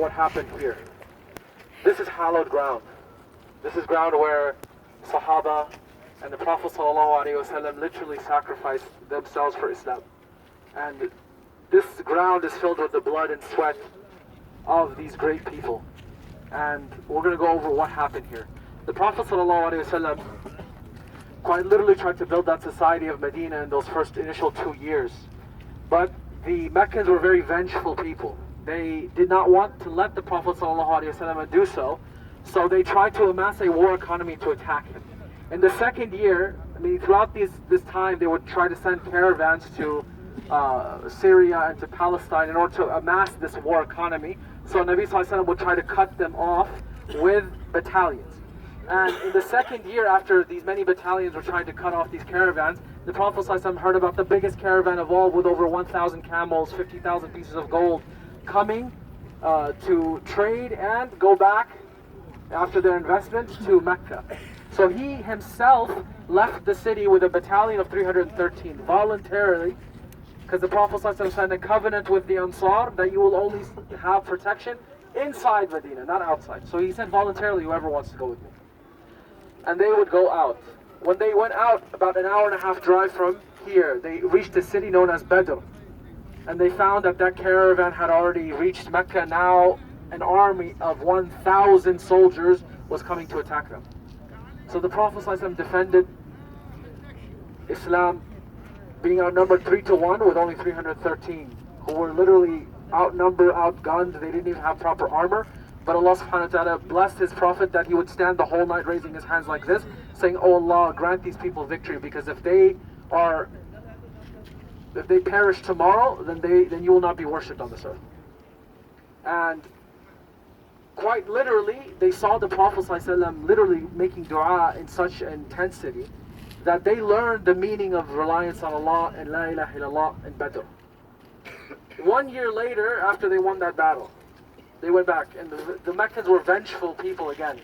what happened here. This is hallowed ground. This is ground where Sahaba and the Prophet ﷺ literally sacrificed themselves for Islam. And this ground is filled with the blood and sweat of these great people. And we're going to go over what happened here. The Prophet ﷺ quite literally tried to build that society of Medina in those first initial 2 years. But the Meccans were very vengeful people. They did not want to let the Prophet ﷺ do so, so they tried to amass a war economy to attack him. In the second year, throughout this time, they would try to send caravans to Syria and to Palestine in order to amass this war economy. So Nabi ﷺ would try to cut them off with battalions. And in the second year, after these many battalions were trying to cut off these caravans, the Prophet ﷺ heard about the biggest caravan of all, with over 1,000 camels, 50,000 pieces of gold, coming to trade and go back after their investment to Mecca. So he himself left the city with a battalion of 313 voluntarily, because the Prophet ﷺ signed a covenant with the Ansar that you will only have protection inside Medina, not outside. So he said voluntarily, whoever wants to go with me. And they would go out. When they went out, about an hour and a half drive from here, they reached a city known as Badr. And they found that that caravan had already reached Mecca. Now an army of 1,000 soldiers was coming to attack them. So the Prophet ﷺ defended Islam, being outnumbered 3-1 with only 313, who were literally outnumbered, outgunned. They didn't even have proper armor. But Allah subhanahu wa ta'ala blessed His Prophet that he would stand the whole night raising his hands like this, saying, "Oh Allah, grant these people victory, because if they perish tomorrow, then you will not be worshipped on this earth." And quite literally, they saw the Prophet ﷺ literally making dua in such intensity that they learned the meaning of reliance on Allah and La ilaha illallah in Badr. 1 year later, after they won that battle, they went back, and the Meccans were vengeful people again.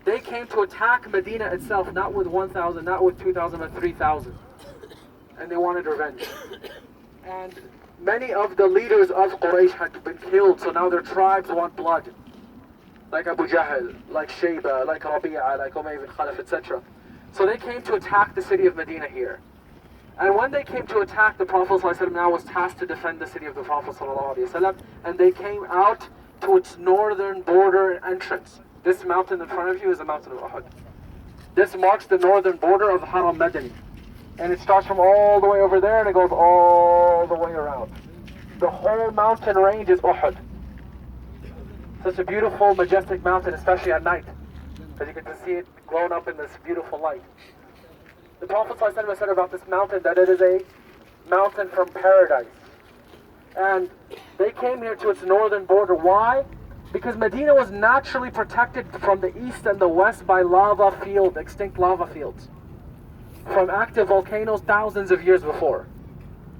They came to attack Medina itself, not with 1,000, not with 2,000, but 3,000. And they wanted revenge. And many of the leaders of Quraysh had been killed, so now their tribes want blood. Like Abu Jahl, like Shayba, like Rabi'a, like Umayy ibn Khalaf, etc. So they came to attack the city of Medina here. And when they came to attack, the Prophet ﷺ now was tasked to defend the city of the Prophet ﷺ, and they came out to its northern border and entrance. This mountain in front of you is the mountain of Uhud. This marks the northern border of Haram Madani. And it starts from all the way over there and it goes all the way around. The whole mountain range is Uhud. Such a beautiful, majestic mountain, especially at night, because you get to see it grown up in this beautiful light. The Prophet ﷺ said about this mountain that it is a mountain from paradise. And they came here to its northern border. Why? Because Medina was naturally protected from the east and the west by lava fields, extinct lava fields, from active volcanoes thousands of years before.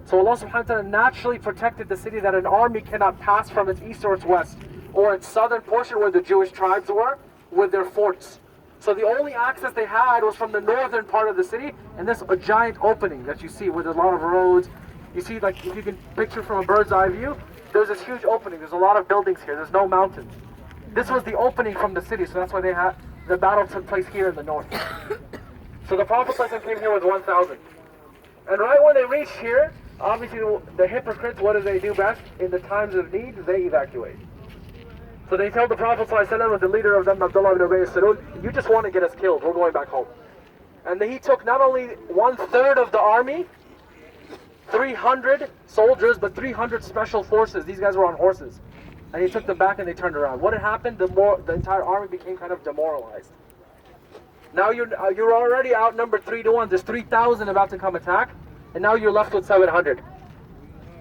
So Allah subhanahu wa ta'ala naturally protected the city, that an army cannot pass from its east or its west, or its southern portion where the Jewish tribes were, with their forts. So the only access they had was from the northern part of the city, and this a giant opening that you see with a lot of roads. You see, like, if you can picture from a bird's eye view, there's this huge opening. There's a lot of buildings here. There's no mountains. This was the opening from the city, so that's why the battle took place here in the north. So the Prophet ﷺ came here with 1,000. And right when they reached here, obviously the hypocrites, what do they do best? In the times of need, they evacuate. So they told the Prophet ﷺ, with the leader of them, Abdullah ibn Ubay as-Salul, "You just want to get us killed, we're going back home." And then he took not only 1/3 of the army, 300 soldiers, but 300 special forces. These guys were on horses. And he took them back and they turned around. What had happened? The entire army became kind of demoralized. Now you're already outnumbered 3-1. There's 3,000 about to come attack, and now you're left with 700.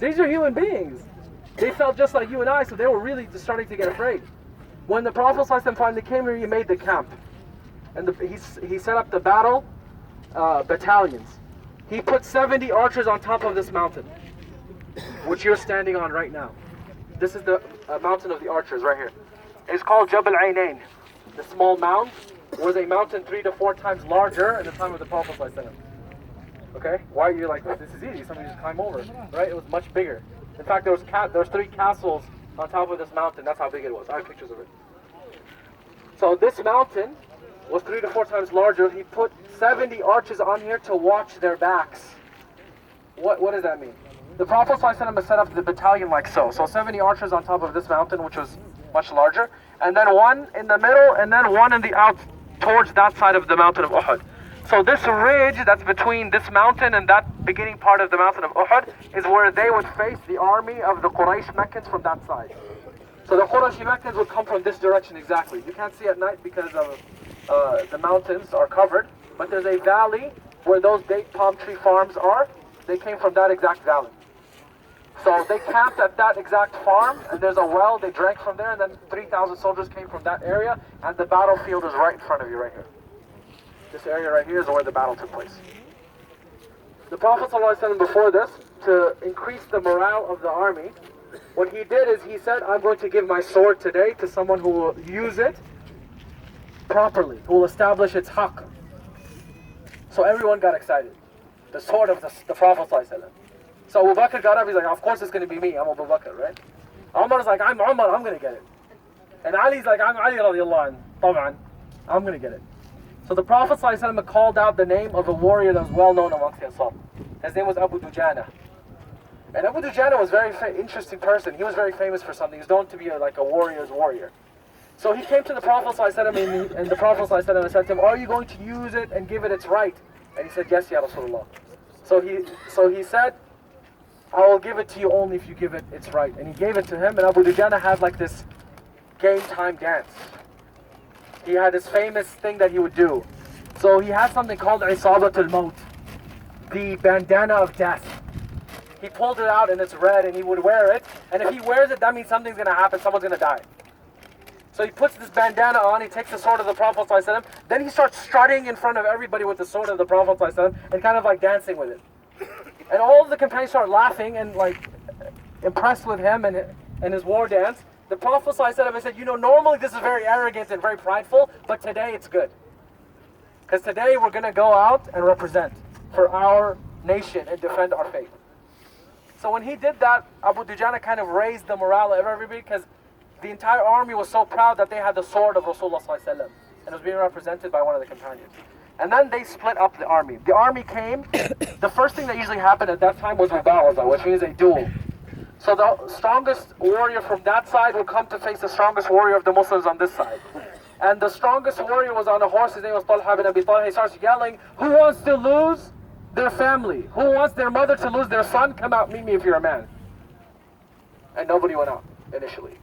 These are human beings. They felt just like you and I, so they were really just starting to get afraid. When the Prophet ﷺ finally came here, he made the camp. And he set up the battle battalions. He put 70 archers on top of this mountain, which you're standing on right now. This is the mountain of the archers right here. It's called Jabal Aynain. The small mound was a mountain 3 to 4 times larger at the time of the Prophet ﷺ. Okay? Why are you like, this is easy, somebody just climb over it, right? It was much bigger. In fact, there was 3 castles on top of this mountain. That's how big it was. I have pictures of it. So this mountain was 3 to 4 times larger. He put 70 archers on here to watch their backs. What does that mean? The Prophet ﷺ set up the battalion like so. So 70 archers on top of this mountain, which was much larger, and then one in the middle, and then one in the out towards that side of the mountain of Uhud. So this ridge that's between this mountain and that beginning part of the mountain of Uhud is where they would face the army of the Quraysh Meccans from that side. So the Quraysh Meccans would come from this direction exactly. You can't see at night because of the mountains are covered, but there's a valley where those date palm tree farms are. They came from that exact valley. So they camped at that exact farm, and there's a well, they drank from there, and then 3,000 soldiers came from that area, and the battlefield is right in front of you right here. This area right here is where the battle took place. The Prophet ﷺ before this, to increase the morale of the army, what he did is he said, I'm going to give my sword today to someone who will use it properly, who will establish its haqq. So everyone got excited. The sword of the Prophet ﷺ. So Abu Bakr got up, he's like, of course it's going to be me, I'm Abu Bakr, right? Umar's like, I'm Umar, I'm going to get it. And Ali's like, I'm Ali radiallahu anh, طبعا, I'm going to get it. So the Prophet ﷺ called out the name of a warrior that was well known amongst the Ansar. His name was Abu Dujana. And Abu Dujana was a very interesting person. He was very famous for something. He was known to be like a warrior's warrior. So he came to the Prophet ﷺ and the Prophet ﷺ said to him, are you going to use it and give it its right? And he said, yes, Ya Rasulullah. So he said, I will give it to you only if you give it its right. And he gave it to him, and Abu Dujana had like this game time dance. He had this famous thing that he would do. So he had something called Isabatul Maut, the bandana of death. He pulled it out and it's red, and he would wear it. And if he wears it, that means something's going to happen, someone's going to die. So he puts this bandana on, he takes the sword of the Prophet ﷺ, then he starts strutting in front of everybody with the sword of the Prophet ﷺ and kind of like dancing with it. And all of the companions start laughing and like impressed with him and his war dance. The Prophet ﷺ said, you know, normally this is very arrogant and very prideful, but today it's good. Because today we're going to go out and represent for our nation and defend our faith. So when he did that, Abu Dujana kind of raised the morale of everybody, because the entire army was so proud that they had the sword of Rasulullah ﷺ, and it was being represented by one of the companions. And then they split up the army. The army came, the first thing that usually happened at that time was Mubaraza, which means a duel. So the strongest warrior from that side would come to face the strongest warrior of the Muslims on this side. And the strongest warrior was on a horse, his name was Talha bin Abi Talha. He starts yelling, who wants to lose their family? Who wants their mother to lose their son? Come out, meet me if you're a man. And nobody went out initially.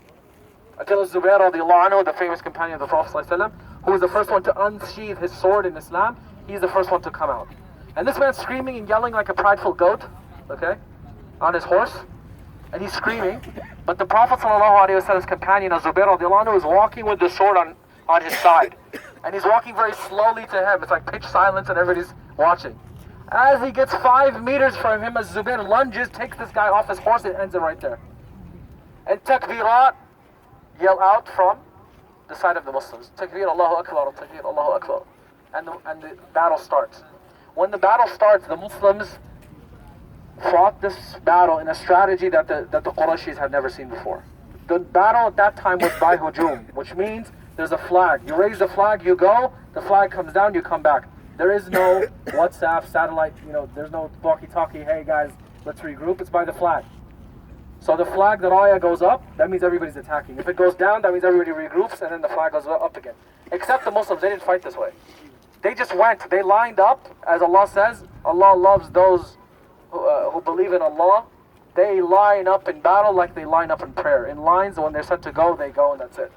Until Zubair radiallahu anhu, the famous companion of the Prophet ﷺ, who was the first one to unsheathe his sword in Islam, he's the first one to come out. And this man's screaming and yelling like a prideful goat, okay, on his horse. And he's screaming, but the Prophet ﷺ's companion, Zubair radiallahu anhu, is walking with the sword on his side. And he's walking very slowly to him. It's like pitch silence and everybody's watching. As he gets 5 meters from him, as Zubair lunges, takes this guy off his horse and ends it right there. And takbirat yell out from the side of the Muslims. Takbir, Allahu Akbar, Takbir, Allahu Akbar. And the battle starts. When the battle starts, the Muslims fought this battle in a strategy that the Qurayshis had never seen before. The battle at that time was by hujum, which means there's a flag. You raise the flag, you go, the flag comes down, you come back. There is no WhatsApp, satellite, there's no walkie-talkie, hey guys, let's regroup. It's by the flag. So the flag, the raya goes up, that means everybody's attacking. If it goes down, that means everybody regroups, and then the flag goes up again. Except the Muslims, they didn't fight this way. They just went, they lined up, as Allah says, Allah loves those who believe in Allah. They line up in battle like they line up in prayer. In lines, when they're said to go, they go, and that's it.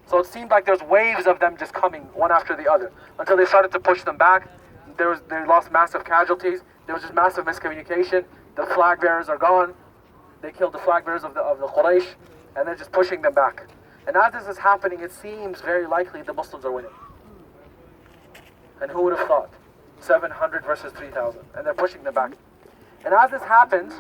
So it seemed like there's waves of them just coming, one after the other, until they started to push them back. They lost massive casualties. There was just massive miscommunication. The flag bearers are gone. They killed the flag bearers of the Quraysh, and they're just pushing them back. And as this is happening, it seems very likely the Muslims are winning. And who would have thought? 700 versus 3,000. And they're pushing them back. And as this happens,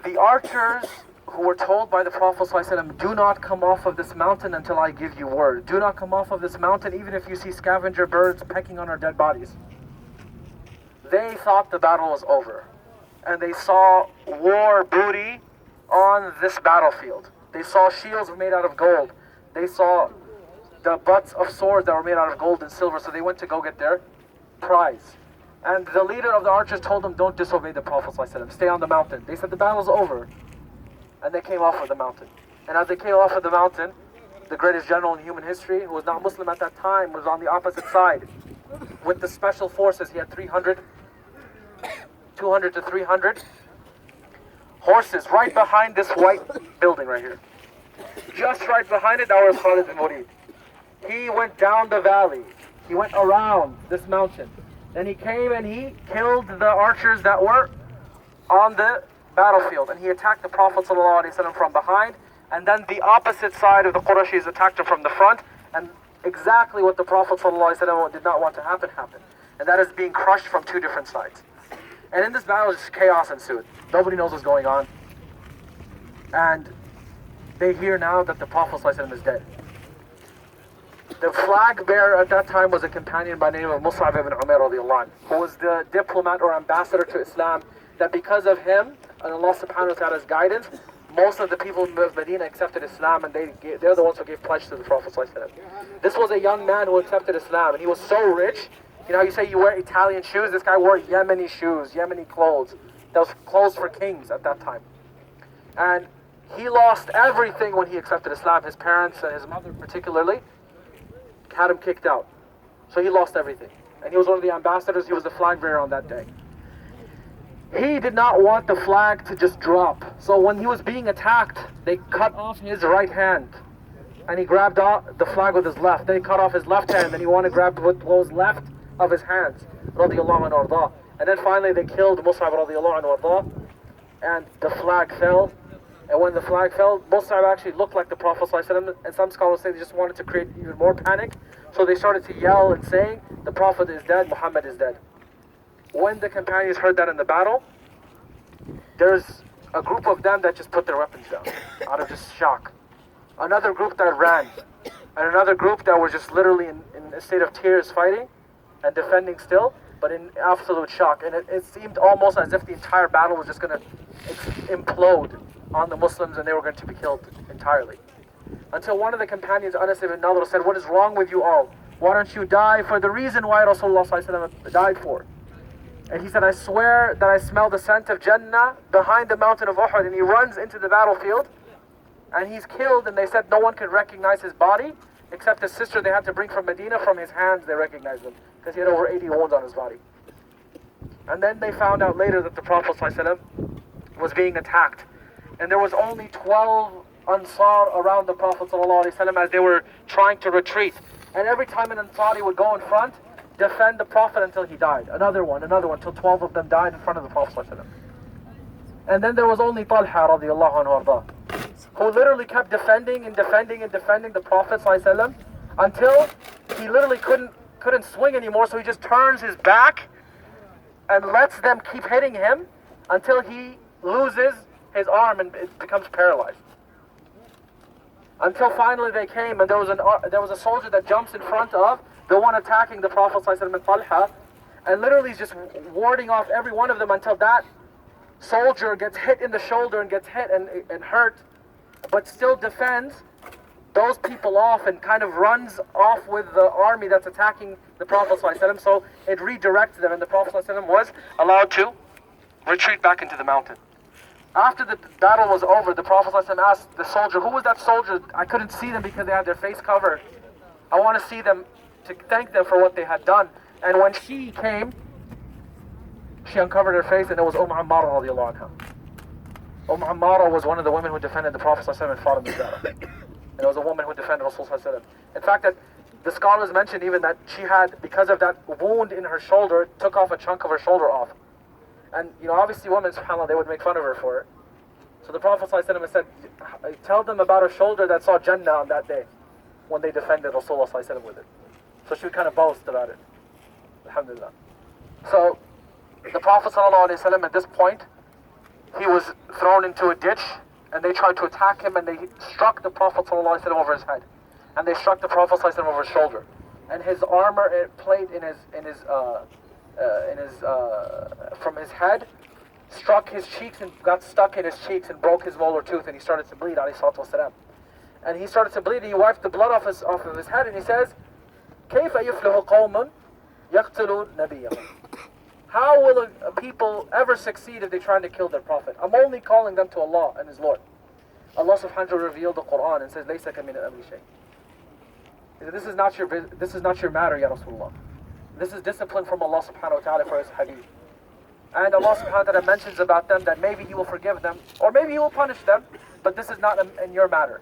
the archers who were told by the Prophet ﷺ, do not come off of this mountain until I give you word. Do not come off of this mountain even if you see scavenger birds pecking on our dead bodies. They thought the battle was over. And they saw war booty on this battlefield. They saw shields made out of gold. They saw the butts of swords that were made out of gold and silver, so they went to go get their prize. And the leader of the archers told them, don't disobey the Prophet ﷺ, stay on the mountain. They said the battle's over. And they came off of the mountain. And as they came off of the mountain, the greatest general in human history, who was not Muslim at that time, was on the opposite side. With the special forces, he had 200 to 300 horses right behind this white building right here. Just right behind it, that was Khalid bin Walid. He went down the valley. He went around this mountain. Then he came and he killed the archers that were on the battlefield. And he attacked the Prophet ﷺ from behind. And then the opposite side of the Qurayshis attacked him from the front. And exactly what the Prophet ﷺ did not want to happen, happened. And that is being crushed from two different sides. And in this battle, just chaos ensued. Nobody knows what's going on. And they hear now that the Prophet ﷺ is dead. The flag bearer at that time was a companion by the name of Mus'ab ibn Umair radiallahu anhu, who was the diplomat or ambassador to Islam, that because of him and Allah subhanahu wa ta'ala's guidance, most of the people in Medina accepted Islam, and they're the ones who gave pledge to the Prophet ﷺ. This was a young man who accepted Islam, and he was so rich. You know how you say you wear Italian shoes? This guy wore Yemeni shoes, Yemeni clothes. That was clothes for kings at that time. And he lost everything when he accepted Islam. His parents and his mother particularly had him kicked out. So he lost everything. And he was one of the ambassadors. He was the flag bearer on that day. He did not want the flag to just drop. So when he was being attacked, they cut off his right hand. And he grabbed the flag with his left. Then he cut off his left hand. Then he wanted to grab what was left of his hands. Radiallahu anhu arda. And then finally they killed Mus'ab radiallahu anhu arda. And the flag fell. And when the flag fell, Mus'ab actually looked like the Prophet ﷺ, and some scholars say they just wanted to create even more panic. So they started to yell and saying, the Prophet is dead, Muhammad is dead. When the companions heard that in the battle, there's a group of them that just put their weapons down out of just shock. Another group that ran, and another group that were just literally in a state of tears fighting and defending still, but in absolute shock. And it seemed almost as if the entire battle was just going to implode on the Muslims and they were going to be killed entirely. Until one of the companions, Anas ibn Nadr, said, what is wrong with you all? Why don't you die for the reason why Rasulullah ﷺ died for? And he said, I swear that I smell the scent of Jannah behind the mountain of Uhud. And he runs into the battlefield and he's killed, and they said no one could recognize his body except his sister they had to bring from Medina. From his hands they recognized him because he had over 80 wounds on his body. And then they found out later that the Prophet ﷺ was being attacked. And there was only 12 Ansar around the Prophet ﷺ as they were trying to retreat. And every time an Ansari would go in front, defend the Prophet until he died. Another one, till 12 of them died in front of the Prophet ﷺ. And then there was only Talha radiallahu anhu arda, who literally kept defending the Prophet ﷺ until he literally couldn't swing anymore, so he just turns his back and lets them keep hitting him until he loses his arm and it becomes paralyzed. Until finally they came, and there was a soldier that jumps in front of the one attacking the Prophet ﷺ and Talha, and literally is just warding off every one of them until that soldier gets hit in the shoulder and gets hit and hurt, but still defends those people off and kind of runs off with the army that's attacking the Prophet ﷺ. So it redirects them, and the Prophet ﷺ was allowed to retreat back into the mountain. After the battle was over, the Prophet ﷺ asked the soldier, who was that soldier? I couldn't see them because they had their face covered. I want to see them to thank them for what they had done. And when she came, she uncovered her face, and it was Ammara radiallahu anha. Ammara was one of the women who defended the Prophet ﷺ and fought in the battle. And it was a woman who defended Rasulullah ﷺ. In fact, that the scholars mentioned even that she had, because of that wound in her shoulder, took off a chunk of her shoulder off. And, obviously women, subhanAllah, they would make fun of her for it. So the Prophet ﷺ said, tell them about a shoulder that saw Jannah on that day, when they defended Rasulullah ﷺ with it. So she would kind of boast about it. Alhamdulillah. So, the Prophet ﷺ at this point, he was thrown into a ditch, and they tried to attack him, and they struck the Prophet ﷺ over his head. And they struck the Prophet ﷺ over his shoulder. And his armor plate from his head struck his cheeks and got stuck in his cheeks and broke his molar tooth, and he started to bleed, alayhi salatu wasalam. And he started to bleed, and he wiped the blood off of his head, and he says, كيف يفلح قوم يقتلون نبيهم? How will a people ever succeed if they're trying to kill their prophet? I'm only calling them to Allah and His Lord. Allah subhanahu wa ta'ala revealed the Quran and says, لَيْسَ كَمِنَ الْأَمْرِ شَيْءٍ. He said, this is not your matter, Ya Rasulullah. This is discipline from Allah subhanahu wa ta'ala for His Habib. And Allah subhanahu wa ta'ala mentions about them that maybe He will forgive them, or maybe He will punish them, but this is not in your matter.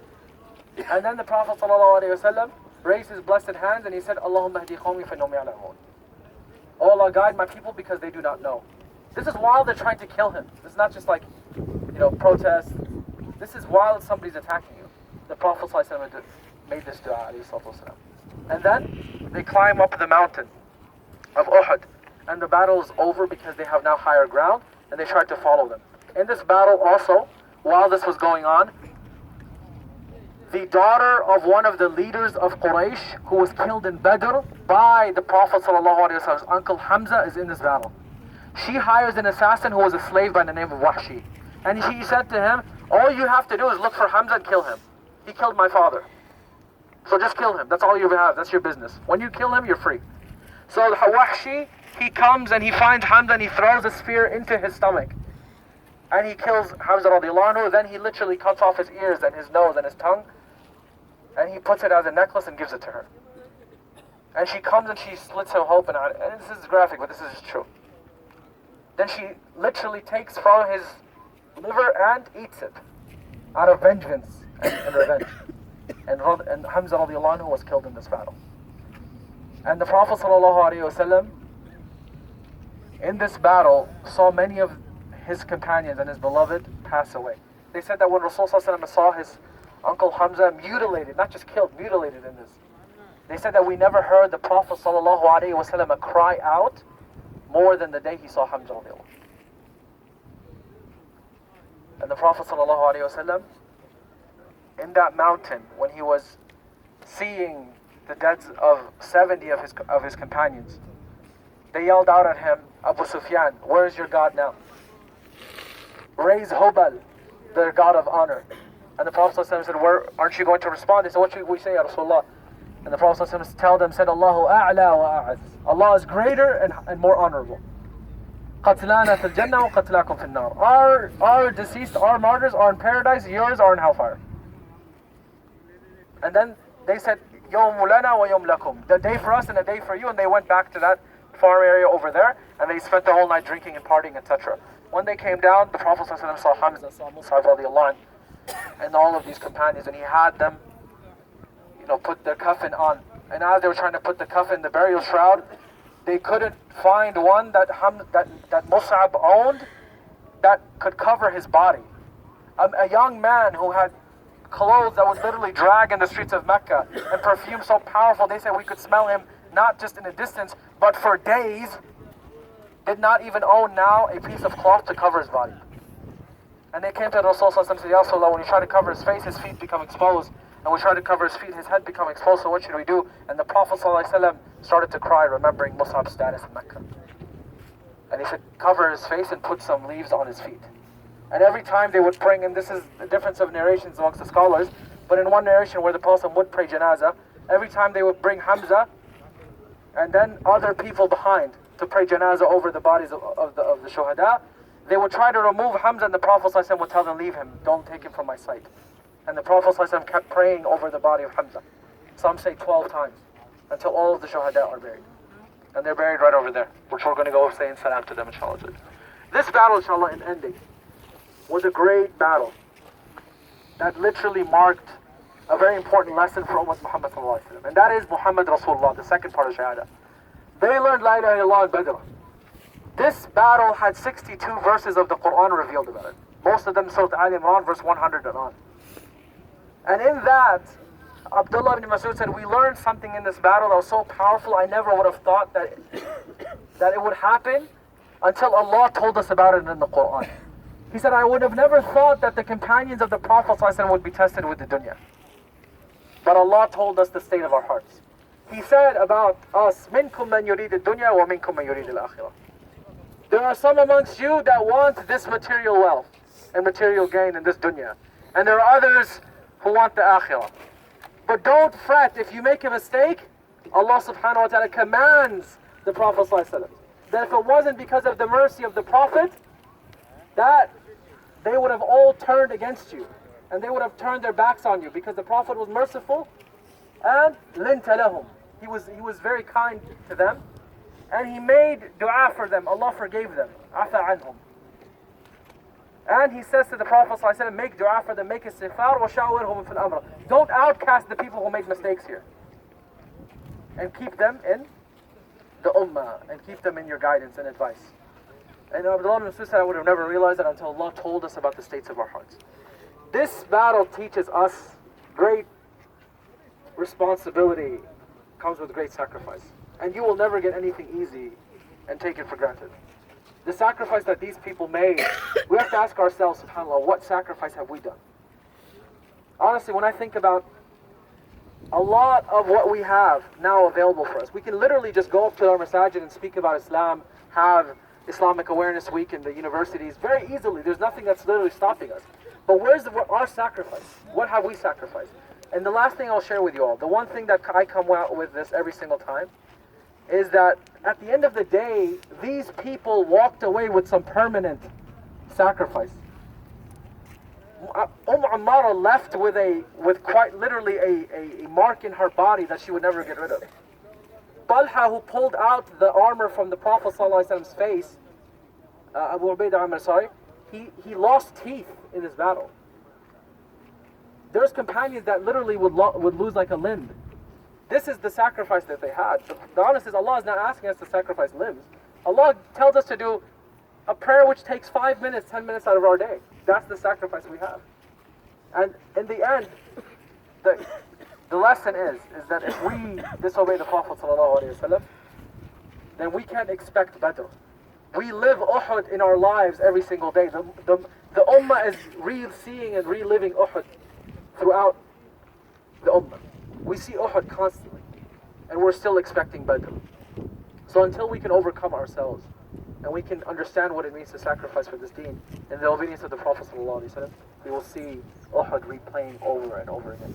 And then the Prophet sallallahu alaihi wasallam raised his blessed hands and he said, Allahumma hdi qawmi fa innahum ya'lamun. Oh Allah, guide my people because they do not know. This is while they're trying to kill him. This is not just like, protest. This is while somebody's attacking you. The Prophet sallallahu alaihi wasallam made this dua, alayhi salatu wasalam. And then they climb up the mountain of Uhud. And the battle is over because they have now higher ground, and they tried to follow them. In this battle also, while this was going on, the daughter of one of the leaders of Quraysh, who was killed in Badr by the Prophet ﷺ's uncle Hamza, is in this battle. She hires an assassin who was a slave by the name of Wahshi. And she said to him, all you have to do is look for Hamza and kill him. He killed my father. So just kill him. That's all you have. That's your business. When you kill him, you're free. So Wahshi, he comes and he finds Hamza and he throws a spear into his stomach. And he kills Hamza radiallahu anhu. Then he literally cuts off his ears and his nose and his tongue. And he puts it as a necklace and gives it to her. And she comes and she slits him open. And this is graphic, but this is true. Then she literally takes from his liver and eats it out of vengeance and revenge. And Hamza radiallahu anhu was killed in this battle. And the Prophet sallallahu alaihi wasallam in this battle saw many of his companions and his beloved pass away. They said that when Rasulullah saw his Uncle Hamza mutilated, not just killed, mutilated in this. They said that we never heard the Prophet ﷺ cry out more than the day he saw Hamza. And the Prophet ﷺ, in that mountain, when he was seeing the deaths of 70 of his companions, they yelled out at him, Abu Sufyan, where is your God now? Raise Hubal, their God of honor. And the Prophet ﷺ said, aren't you going to respond? They said, what should we say, Ya Rasulullah? And the Prophet ﷺ said, Allahu a'la wa a'az. Allah is greater and more honorable. قَتْلَانَا فِي الْجَنَّةِ وَقَتْلَاكُمْ فِي النَّارِ. Our deceased, our martyrs are in paradise, yours are in hellfire. And then they said, يَوْمُ لَنَا وَيَوْمُ لَكُمْ. The day for us and a day for you. And they went back to that farm area over there, and they spent the whole night drinking and partying, etc. When they came down, the Prophet ﷺ saw Hamza, saw Mus'ab radiallahu anhu, and all of these companions, and he had them, put their coffin on. And as they were trying to put the coffin, the burial shroud, they couldn't find one that Mus'ab owned that could cover his body. A young man who had clothes that would literally drag in the streets of Mecca, and perfume so powerful, they said we could smell him not just in a distance, but for days, did not even own now a piece of cloth to cover his body. And they came to Rasulullah and said, Ya Rasulullah, when we try to cover his face, his feet become exposed. And we try to cover his feet, his head become exposed, so what should we do? And the Prophet ﷺ started to cry, remembering Mus'ab's status in Mecca. And he said, cover his face and put some leaves on his feet. And every time they would bring, and this is the difference of narrations amongst the scholars, but in one narration where the Prophet would pray janazah, every time they would bring Hamza, and then other people behind to pray janazah over the bodies of the shuhada, they would try to remove Hamza, and the Prophet ﷺ would tell them, leave him, don't take him from my sight. And the Prophet ﷺ kept praying over the body of Hamza. Some say 12 times, until all of the shuhada are buried. And they're buried right over there, which we're going to go saying salam to them, inshallah. This battle, inshallah, in ending, was a great battle that literally marked a very important lesson for Ummah Muhammad ﷺ. And that is Muhammad Rasulullah, the second part of Shahada. They learned La ilaha illallah in Badr. This battle had 62 verses of the Quran revealed about it. Most of them Surah Al Imran, verse 100 and on. And in that, Abdullah ibn Mas'ud said, we learned something in this battle that was so powerful, I never would have thought that it would happen until Allah told us about it in the Quran. He said, I would have never thought that the companions of the Prophet ﷺ would be tested with the dunya. But Allah told us the state of our hearts. He said about us, مِنْكُمْ مَنْ يُرِيدُ الدُّنْيَا وَمِنْكُمْ مَنْ يُرِيدُ الْآخِرَةِ. There are some amongst you that want this material wealth and material gain in this dunya. And there are others who want the akhirah. But don't fret if you make a mistake. Allah subhanahu wa ta'ala commands the Prophet ﷺ that if it wasn't because of the mercy of the Prophet, that they would have all turned against you. And they would have turned their backs on you, because the Prophet was merciful and لِنْتَ لَهُمْ. He was very kind to them. And he made dua for them. Allah forgave them. عَفَى عَنْهُمْ. And he says to the Prophet ﷺ, make dua for them, make istighfar, وَشَاوِرْهُمْ فِي الْأَمْرِ. Don't outcast the people who make mistakes here. And keep them in the ummah, and keep them in your guidance and advice. And Abdullah ibn Mas'ud said, I would have never realized that until Allah told us about the states of our hearts. This battle teaches us great responsibility, comes with great sacrifice. And you will never get anything easy and take it for granted. The sacrifice that these people made, we have to ask ourselves, subhanAllah, what sacrifice have we done? Honestly, when I think about a lot of what we have now available for us, we can literally just go up to our masajid and speak about Islam, have Islamic Awareness Week in the universities very easily. There's nothing that's literally stopping us. But where's our sacrifice? What have we sacrificed? And the last thing I'll share with you all, the one thing that I come out with this every single time, is that at the end of the day, these people walked away with some permanent sacrifice. Ammara left with quite literally a mark in her body that she would never get rid of. Talha, who pulled out the armor from the Prophet ﷺ's face, Abu Ubaidah Amr, sorry, he lost teeth in this battle. There's companions that literally would lose like a limb. This is the sacrifice that they had. The honest is, Allah is not asking us to sacrifice limbs. Allah tells us to do a prayer which takes 5 minutes, 10 minutes out of our day. That's the sacrifice we have. And in the end, the lesson is that if we disobey the Prophet ﷺ, then we can't expect better. We live Uhud in our lives every single day. The ummah is seeing and reliving Uhud throughout the ummah. We see Uhud constantly, and we're still expecting Badr. So until we can overcome ourselves, and we can understand what it means to sacrifice for this deen, in the obedience of the Prophet ﷺ, we will see Uhud replaying over and over again.